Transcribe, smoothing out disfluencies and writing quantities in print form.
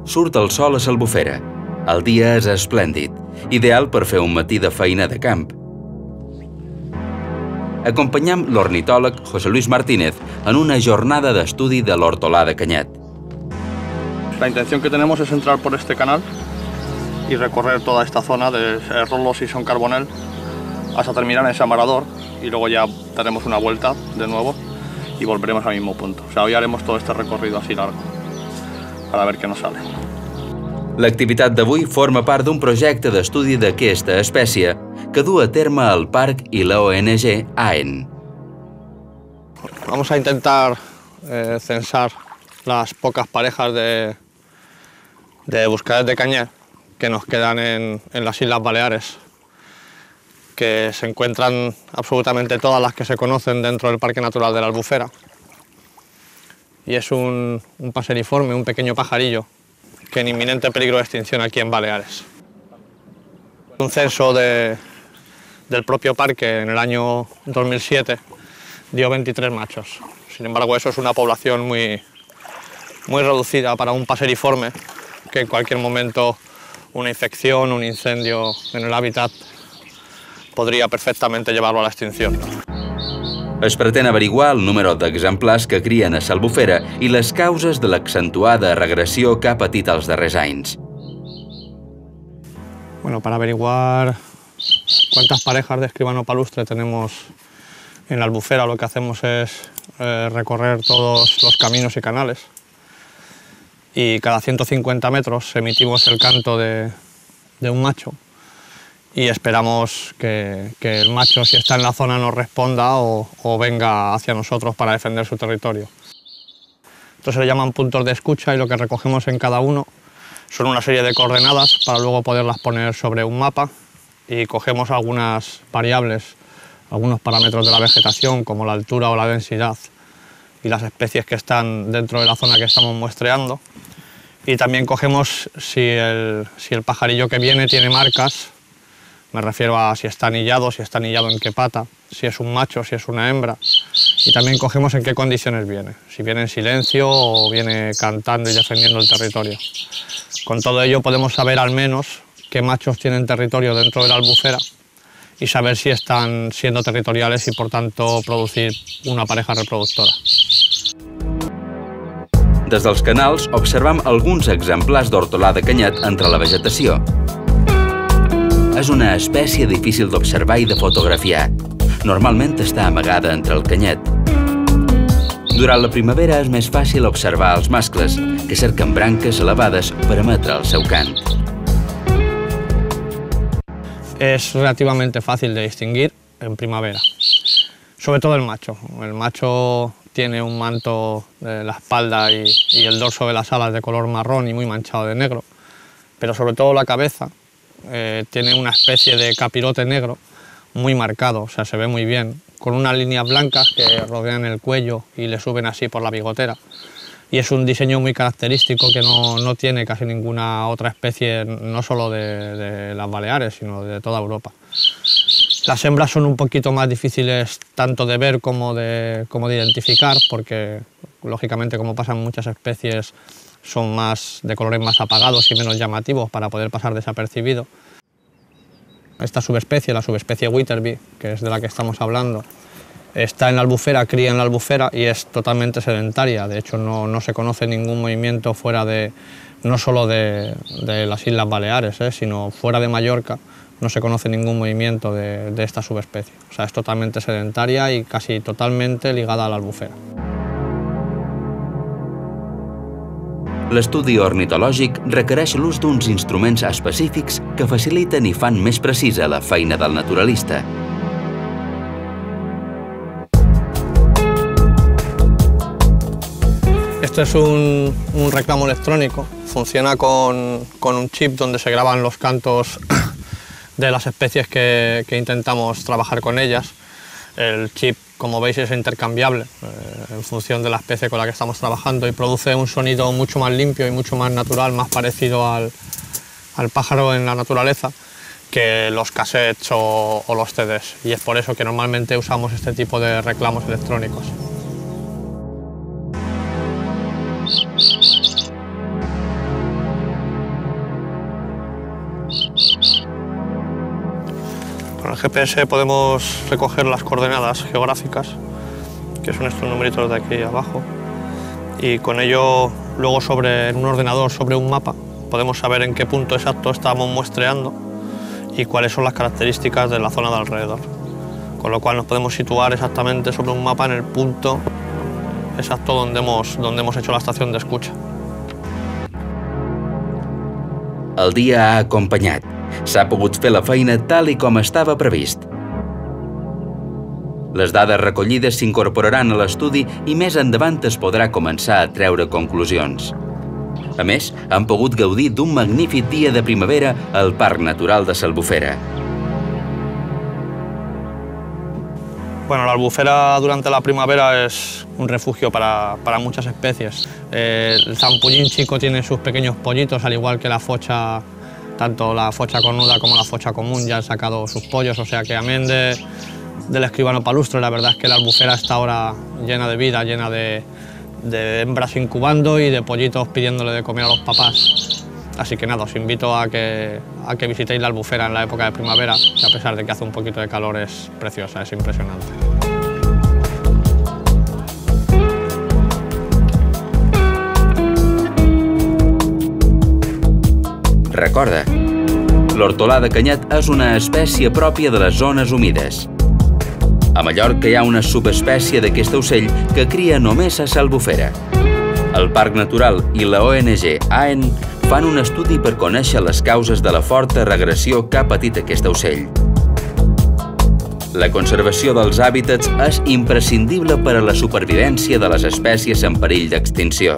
Surt el sol a l'Albufera. El dia és esplèndid, ideal per fer un matí de feina de camp. Acompanyam l'ornitòleg José Luis Martínez en una jornada d'estudi de l'hortolà de Canyet. La intención que tenemos es entrar por este canal y recorrer toda esta zona de Rolos y Son Carbonell hasta terminar en Samarador, y luego ya daremos una vuelta de nuevo y volveremos al mismo punto. O sea, hoy haremos todo este recorrido así largo para ver qué nos sale. L'activitat d'avui forma part d'un projecte d'estudi d'aquesta espècie que du a terme el parc i la ONG AEN. Vamos a intentar censar las pocas parejas de buscadores de Canyet que nos quedan en las Islas Baleares, que se encuentran absolutamente todas las que se conocen dentro del Parque Natural de la Albufera. Y es un paseriforme, un pequeño pajarillo, que en inminente peligro de extinción aquí en Baleares. Un censo del propio parque en el año 2007 dio 23 machos. Sin embargo, eso es una población muy reducida para un paseriforme, que en cualquier momento una infección, un incendio en el hábitat podria perfectament llevar-lo a l'extinció. Es pretén averiguar el número d'exemplars que crien a l'Albufera i les causes de l'accentuada regressió que ha patit els darrers anys. Bueno, para averiguar cuántas parejas de escribano palustre tenemos en la Albufera, lo que hacemos es recorrer todos los caminos y canales, y cada 150 metros emitimos el canto de un macho y esperamos que el macho, si está en la zona, nos responda o venga hacia nosotros para defender su territorio. Entonces se le llaman puntos de escucha, y lo que recogemos en cada uno son una serie de coordenadas para luego poderlas poner sobre un mapa, y cogemos algunas variables, algunos parámetros de la vegetación, como la altura o la densidad y las especies que están dentro de la zona que estamos muestreando, y también cogemos si el pajarillo que viene tiene marcas. Me refiero a si está anillado en qué pata, si es un macho, si es una hembra. Y también cogemos en qué condiciones viene, si viene en silencio o viene cantando y defendiendo el territorio. Con todo ello podemos saber al menos qué machos tienen territorio dentro de la Albufera y saber si están siendo territoriales y por tanto producir una pareja reproductora. Des dels canals observam alguns exemplars d'hortolà de Canyet entre la vegetació. És una espècie difícil d'observar i de fotografiar. Normalment està amagada entre el canyet. Durant la primavera és més fàcil observar els mascles, que cerquen branques elevades per emetre el seu cant. Es relativamente fácil de distinguir en primavera, sobre todo el macho. El macho tiene un manto de la espalda y el dorso de las alas de color marrón y muy manchado de negro, pero sobre todo la cabeza tiene una especie de capirote negro muy marcado, o sea, se ve muy bien, con unas líneas blancas que rodean el cuello y le suben así por la bigotera. Y es un diseño muy característico que no tiene casi ninguna otra especie, no solo de las Baleares, sino de toda Europa. Las hembras son un poquito más difíciles tanto de ver como de identificar, porque lógicamente, como pasan muchas especies, son de colores más apagados y menos llamativos para poder pasar desapercibido. Esta subespecie, la subespecie Witherby, que es de la que estamos hablando, está en la Albufera, cría en la Albufera y es totalmente sedentaria. De hecho, no se conoce ningún movimiento fuera no solo de las Islas Baleares, sino fuera de Mallorca. No se conoce ningún movimiento de esta subespecie. O sea, es totalmente sedentaria y casi totalmente ligada a la Albufera. L'estudi ornitològic requereix l'ús d'uns instruments específics que faciliten i fan més precisa la feina del naturalista. Este es un reclamo electrónico, funciona con un chip donde se graban los cantos de las especies que intentamos trabajar con ellas. El chip, como veis, es intercambiable en función de la especie con la que estamos trabajando y produce un sonido mucho más limpio y mucho más natural, más parecido al pájaro en la naturaleza que los cassettes o los CDs. Y es por eso que normalmente usamos este tipo de reclamos electrónicos. Con el GPS podemos recoger las coordenadas geográficas, que son estos numeritos de aquí abajo, y con ello luego en un ordenador, sobre un mapa, podemos saber en qué punto exacto estamos muestreando y cuáles son las características de la zona de alrededor. Con lo cual nos podemos situar exactamente sobre un mapa en el punto exacto donde hemos hecho la estación d'escucha. El dia ha acompanyat. S'ha pogut fer la feina tal i com estava previst. Les dades recollides s'incorporaran a l'estudi i més endavant es podrà començar a treure conclusions. A més, han pogut gaudir d'un magnífic dia de primavera al Parc Natural de l'Albufera. Bueno, la albufera durante la primavera es un refugio para muchas especies. El zampullín chico tiene sus pequeños pollitos, al igual que la focha, tanto la focha cornuda como la focha común ya han sacado sus pollos, o sea que amén del escribano palustre, la verdad es que la albufera está ahora llena de vida, llena de hembras incubando y de pollitos pidiéndole de comer a los papás. Así que nada, os invito a que visitéis la albufera en la época de primavera, que a pesar de que hace un poquito de calor es preciosa, es impresionante. Recorda, l'hortolà de canyet és una espècie pròpia de les zones humides. A Mallorca hi ha una subespècie d'aquest ocell que cria només a l'Albufera. El Parc Natural i la ONG AEN fan un estudi per conèixer les causes de la forta regressió que ha patit aquest ocell. La conservació dels hàbitats és imprescindible per a la supervivència de les espècies en perill d'extinció.